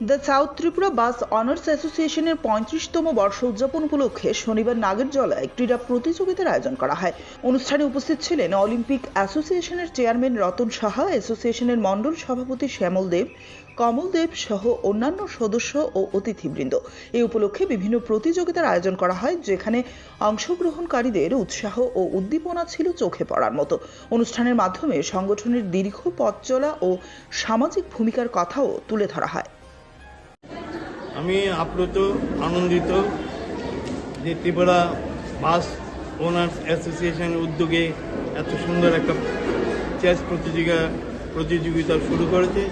The south Tripura bus honours অ্যাসোসিয়েশনের ৩৫তম বর্ষ উদযাপন উপলক্ষে শনিবার নাগেরজলায় ক্রীড়া প্রতিযোগিতার আয়োজন করা হয়। অনুষ্ঠানে উপস্থিত ছিলেন অলিম্পিক অ্যাসোসিয়েশনের চেয়ারম্যান রতন সাহা, অ্যাসোসিয়েশনের মণ্ডল সভাপতি শ্যামল দেব, কমল দেব সহ অন্যান্য সদস্য ও অতিথিবৃন্দ। এই উপলক্ষে বিভিন্ন প্রতিযোগিতার আয়োজন করা হয়, যেখানে অংশগ্রহণকারীদের উৎসাহ ও উদ্দীপনা ছিল চোখে পড়ার মতো। অনুষ্ঠানের মাধ্যমে সংগঠনের দীর্ঘ পথ চলা ও সামাজিক ভূমিকার কথাও তুলে ধরা হয়। আমি আপ্লুত আনন্দিত যে ত্রিপুরা বাস ওনার্স অ্যাসোসিয়েশনের উদ্যোগে এত সুন্দর একটা চেস প্রতিযোগিতা শুরু করেছে।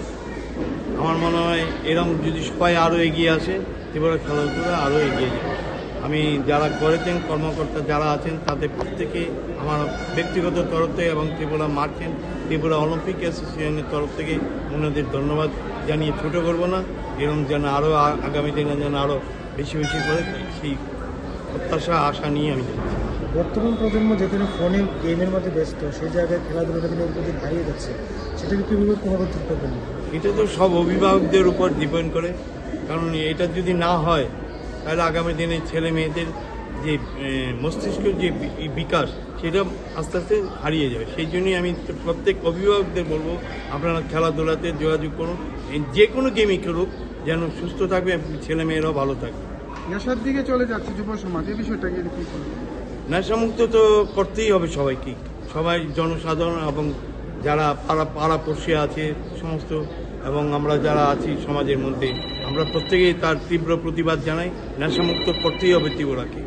আমার মনে হয় এরকম যদি সবাই আরও এগিয়ে আসে, ত্রিপুরা খেলাধুলা আরও এগিয়ে যাবে। আমি যারা করেছেন, কর্মকর্তা যারা আছেন, তাদের প্রত্যেকে আমার ব্যক্তিগত তরফ থেকে এবং ত্রিপুরা মার্চেন্ট ত্রিপুরা অলিম্পিক অ্যাসোসিয়েশনের তরফ থেকে ওনাদের ধন্যবাদ জানিয়ে ছোটো করবো না। এরকম যেন আরও আগামী দিনে যেন আরও বেশি বেশি করে সেই প্রত্যাশা আশা নিয়ে আমি যাচ্ছি। বর্তমান প্রজন্ম যেখানে ফোনে গেমের মধ্যে ব্যস্ত, সেই জায়গায় খেলাধুলাটা দিনের প্রতি হারিয়ে যাচ্ছে, সেটাকে কীভাবে পুনরুদ্ধার করবেন? এটা তো সব অভিভাবকদের উপর ডিপেন্ড করে, কারণ এটা যদি না হয় তাহলে আগামী দিনে ছেলে মেয়েদের যে মস্তিষ্কের যে বিকাশ, সেটা আস্তে আস্তে হারিয়ে যাবে। সেই জন্যই আমি প্রত্যেক অভিভাবকদের বলবো, আপনারা খেলাধুলাতে যোগাযোগ করুন, যে কোনো গেমই খেলুক, যেন সুস্থ থাকবে, ছেলে মেয়েরাও ভালো থাকবে। নেশার দিকে চলে যাচ্ছে যুব সমাজ, এই বিষয়টাকে কি করবে? নেশামুক্ত তো করতেই হবে সবাইকে, সবাই জনসাধারণ এবং যারা পাড়াপড়শি আছে সমস্ত, এবং আমরা যারা আছি সমাজের মধ্যে, আমরা প্রত্যেকেই তার তীব্র প্রতিবাদ জানাই। নেশামুক্ত করতেই হবে ত্রিপুরাকে।